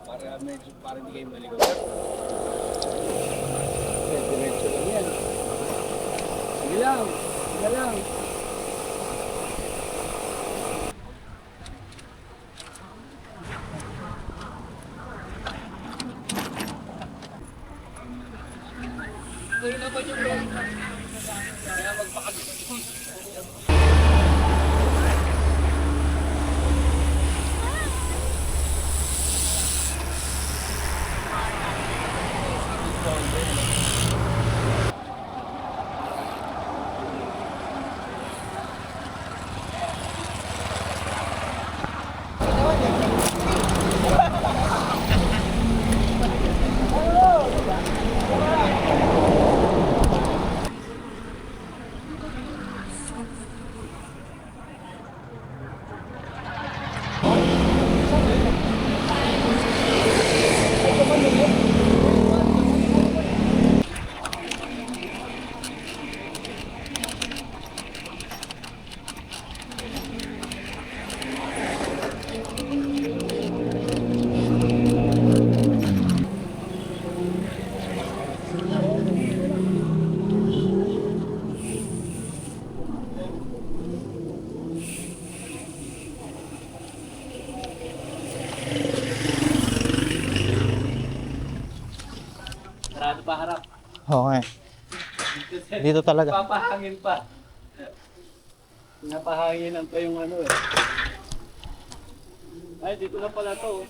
Para medyo parang hindi kayo maligaw. Diretso lang yan. Sige lang. Sige lang. Kaya naman yung road. Kaya magpakagod. Sarado pa harap. Oo nga. Dito talaga. Papahangin pa. Napahanginan pa yung ano eh. Ay, dito na pala to.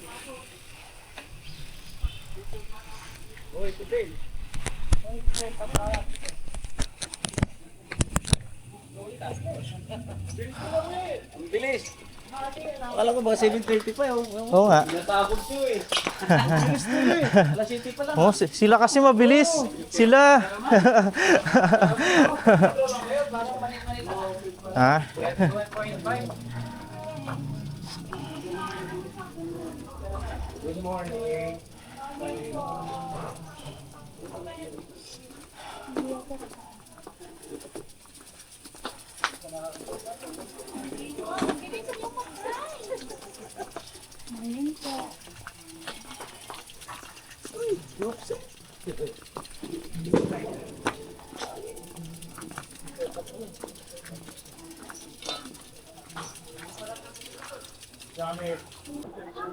Oh, ito din. Ang bilis. Akala ko ba 7:30 pa yun. Oo nga. Natakot ko eh. Bilis to eh. Alas 7 pa lang. Oh, sila kasi mabilis. Sila. Ha? Good morning.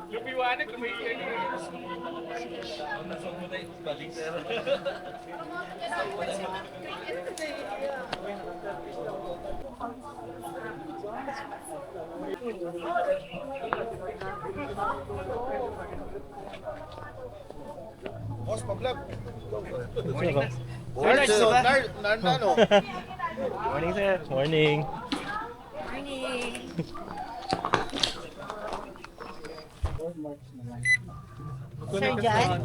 Lumiwanag, Boss, pa-vlog. Morning. Morning, sir. Ano? Morning, sir. Morning. Sir John?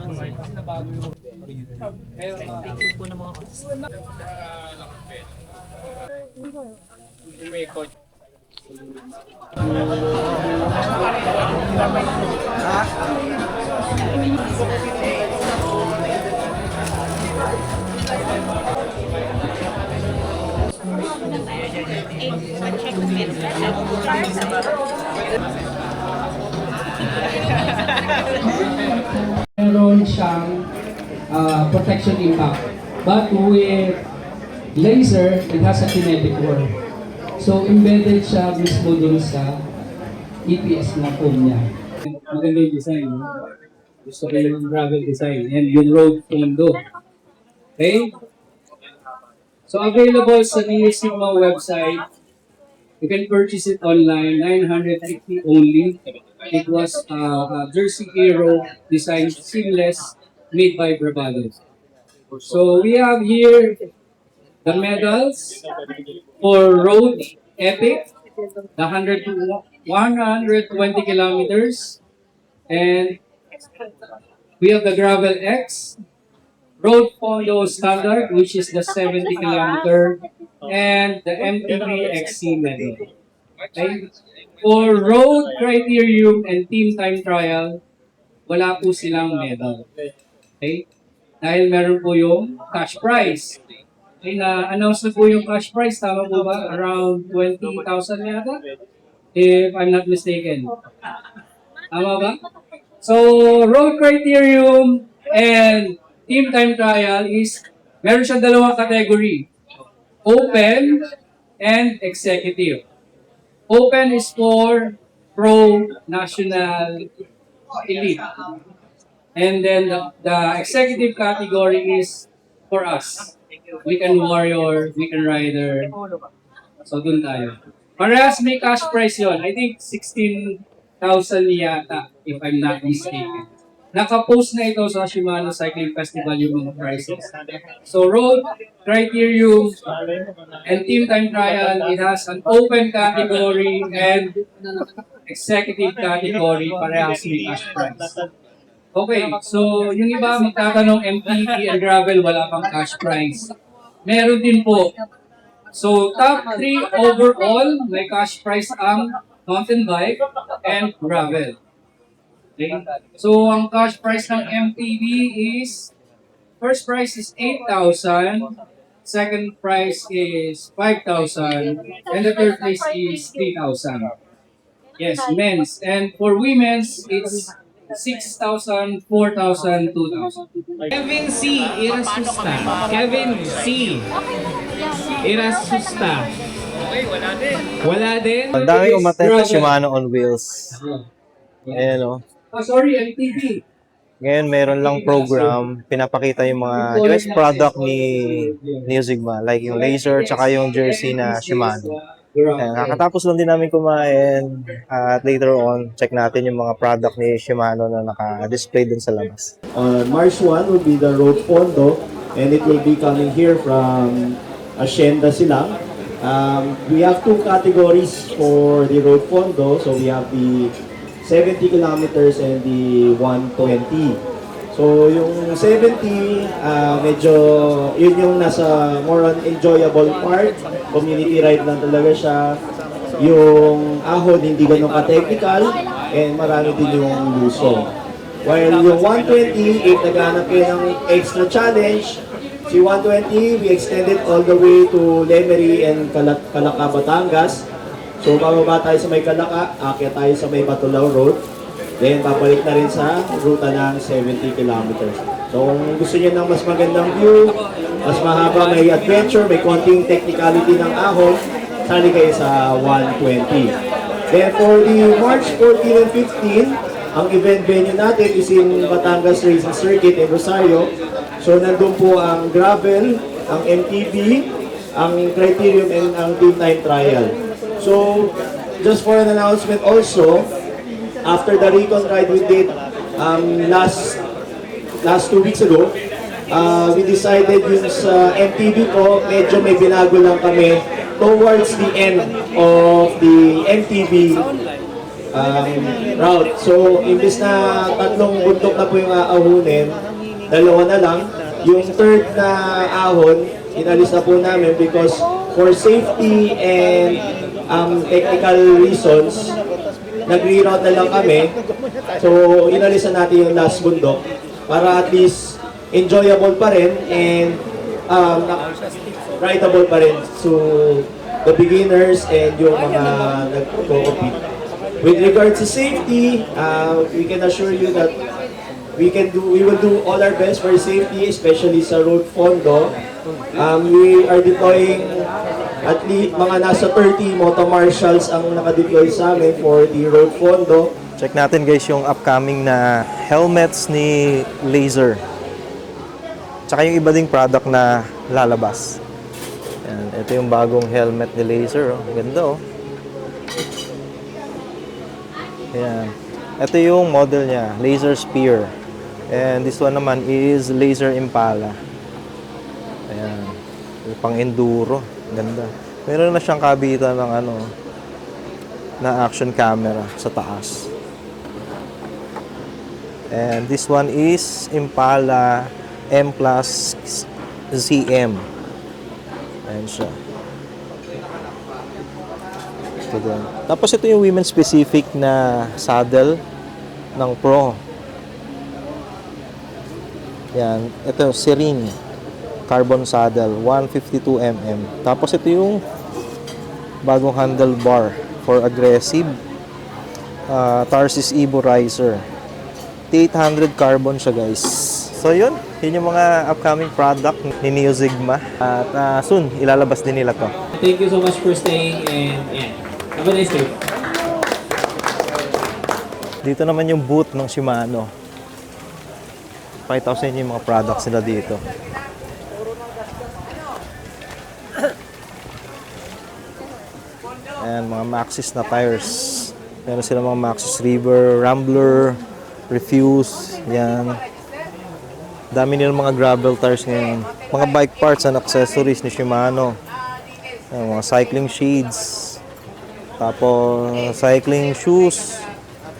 May coach. Meron siyang protection impact. But with laser, it has a kinetic work. So embedded siya mismo dun sa EPS na foam niya. Maganda yung design. No? Gusto ko yung gravel design. And yung road fondo. Okay? So available sa Neo Sigma website. You can purchase it online, 950 only. It was a Jersey Aero design, seamless, made by Bravado. So we have here the medals for Road Epic, the 120 kilometers. And we have the Gravel X, Road Fondo Standard, which is the 70 kilometer, and the MTB XC medal. Okay? For road criterium and team time trial, wala po silang medal. Okay? Dahil meron po yung cash prize. Okay, na-announce na po yung cash prize, tama po ba? Around 20,000 yata? If I'm not mistaken. Tama ba? So, road criterium and team time trial is, meron siyang dalawang category. Open and executive. Open is for pro national elite. And then the executive category is for us. Weekend warrior, weekend rider. So dun tayo. Parehas may cash prize yun. I think 16,000 yata, if I'm not mistaken. Naka-post na ito sa Shimano Cycling Festival yung mga prices. So road, criterium, and team time trial, it has an open category and executive category, parehas may cash prize. Okay, so yung iba magtatanong MTB and gravel, wala pang cash prize. Meron din po. So top 3 overall, may cash prize ang mountain bike and gravel. Okay? So ang cash prize ng MTB is, first prize is 8,000, second prize is 5,000, and the third place is 3,000. Yes, men's. And for women's, it's 6,000, 4,000, 2,000. Kevin C. Irasusta. Kevin C. Irasusta. Okay, wala din. Wala din. Ang dami umatay sa Shimano on wheels. Ayan o. Sorry, MTB. Ngayon, meron lang program, pinapakita yung mga US product ni Neo Sigma, like yung laser, tsaka yung jersey na Shimano. Ayan, kakatapos lang din namin kumain at later on, check natin yung mga product ni Shimano na naka-display dun sa labas. On March 1 will be the Road Fondo, and it will be coming here from Hacienda Silang. We have 2 categories for the Road Fondo, so we have the 70 kilometers and the 120. So yung 70, medyo yun yung nasa more on enjoyable part. Community ride lang talaga siya. Yung ahon hindi ganun ka-technical and marami din yung lusong. While yung 120, if naghanap kayo ng extra challenge, si 120 we extended all the way to Lemery and Calaca, Batangas. So bababa tayo sa may Calaca, akyat tayo sa may Batulao Road. Then, babalik na rin sa ruta ng 70 kilometers. So, kung gusto niyo ng mas magandang view, mas mahaba, may adventure, may konting technicality ng ahon, sali kayo sa 120. Then, for the March 14 and 15, ang event venue natin is in Batangas Racing Circuit in Rosario. So, nandun po ang gravel, ang MTB, ang criterium, and ang team time trial. So, just for an announcement also, after the recon ride we did last 2 weeks ago, we decided yung sa MTB ko, medyo may binago lang kami towards the end of the MTB route. So, imbis na 3 bundok na po yung aahunin, 2 na lang. Yung third na ahon, inalis na po namin because for safety and technical reasons, nag-reroute na lang kami. So, inalis na natin yung last bundok para at least enjoyable pa rin and rideable pa rin to the beginners and yung mga nag-compete. With regards to safety, we can assure you that we will do all our best for safety, especially sa Road Fondo. We are deploying at least mga nasa 30 moto marshals ang nakadeploy sa amin for the Road Fondo. Check natin guys yung upcoming na helmets ni Laser. Tsaka yung iba ding product na lalabas. Yan, ito yung bagong helmet ni Laser. Oh. Ganda oh. Yan. Ito yung model niya, Laser Spear. And this one naman is Laser Impala. Ayan. Pang enduro. Ganda. Meron na siyang kabitan ng na action camera sa taas. And this one is Impala M Plus ZM. Ayan siya. Ito din. Tapos ito yung women specific na saddle ng Pro. Yan. Ito, Serene. carbon saddle, 152 mm. Tapos ito yung bagong handlebar for aggressive. Tarsis Evo Riser. 800 carbon siya, guys. So yun yung mga upcoming product ni Neo Sigma. At soon, ilalabas din nila to. Thank you so much for staying and have a nice day. Dito naman yung booth ng Shimano. Pakita ko sa inyo yung mga products nila dito. Ayan, mga Maxxis na tires. Meron sila mga Maxxis River, Rambler, Refuse. Yan. Dami nilang mga gravel tires ngayon. Mga bike parts and accessories ni Shimano. Ayan, mga cycling shades. Tapos cycling shoes,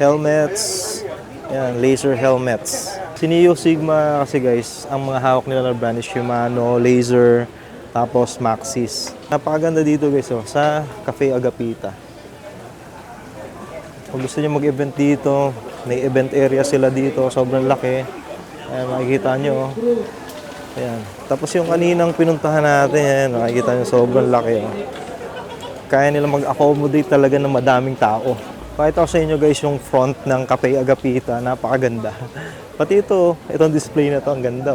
helmets. Yan, laser helmets. Si Neo Sigma kasi, guys, ang mga hawak nila na brand is Shimano, Laser, tapos Maxxis. Napakaganda dito, guys, sa Cafe Agapita. Kung gusto niyo mag-event dito, may event area sila dito, sobrang laki. Ayan, makikita nyo. Ayan. Tapos yung kaninang pinuntahan natin, ayan, makikita nyo, sobrang laki. Kaya nila mag-accommodate talaga ng madaming tao. Pakita ko sa inyo, guys, yung front ng Cafe Agapita. Napakaganda. Pati itong display na to, ang ganda.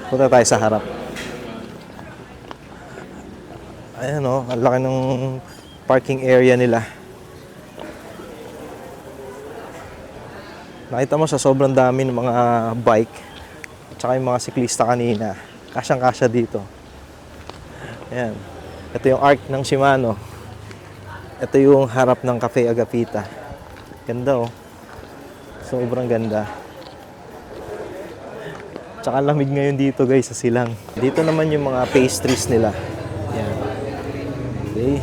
Punta tayo sa harap. Ayan, ang laki ng parking area nila. Nakita mo sa sobrang dami ng mga bike at saka yung mga siklista kanina. Kasyang-kasya dito. Ayan. Ito yung arc ng Shimano. Ito yung harap ng Cafe Agapita. Ganda, sobrang ganda. Tsaka lamig ngayon dito, guys, sa silang. Dito naman yung mga pastries nila. Ayan. Okay.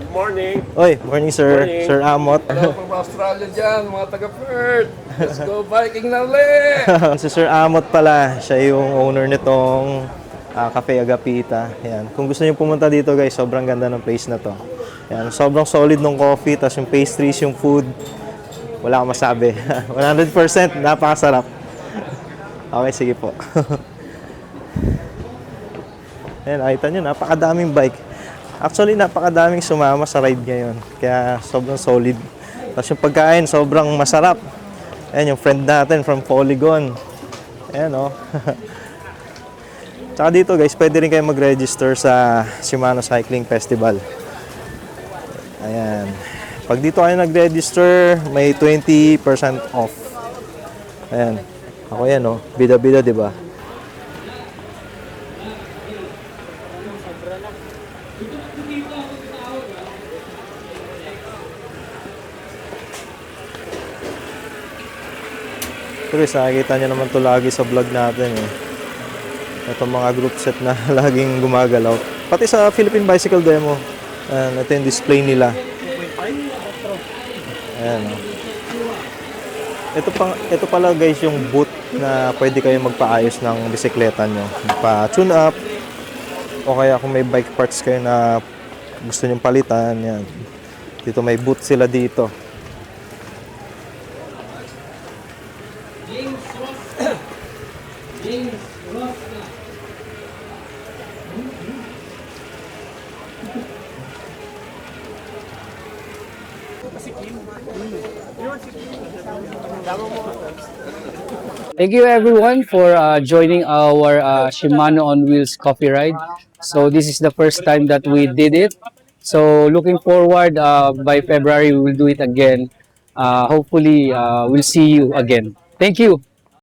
Morning. Oy, morning, sir. Morning. Sir Amot. Hello from Australia dyan, mga taga-Perth. Let's go Viking na ulit! Si Sir Amot pala, siya yung owner nitong Cafe Agapita. Ayan. Kung gusto niyo pumunta dito, guys, sobrang ganda ng place na to. Ayan. Sobrang solid ng coffee, tas yung pastries, yung food, wala akong masabi. 100%, napakasarap. Okay, sige po. Ayan, nakita nyo, napakadaming bike. Actually, napakadaming sumama sa ride ngayon. Kaya sobrang solid. Tapos yung pagkain, sobrang masarap. Ayan, yung friend natin from Polygon. Ayan, Tsaka dito, guys, pwede rin kayo mag-register sa Shimano Cycling Festival. Ayan. Pag dito kayo nag-register, may 20% off. Ayan. Ako yan, bida-bida, di ba? Ito, guys, nakikita nyo naman ito lagi sa vlog natin, Itong mga group set na laging gumagalaw. Pati sa Philippine Bicycle Demo. Ayan, ito yung display nila. Ayan, Ito pala, guys, yung booth na pwede kayo magpaayos ng bisikleta nyo. Pa-tune up. O kaya kung may bike parts kayo na gusto nyong palitan, yan. Dito may booth sila dito. Thank you everyone for joining our Shimano on Wheels coffee ride. So this is the first time that we did it. So looking forward, by February we will do it again. Hopefully we'll see you again. Thank you.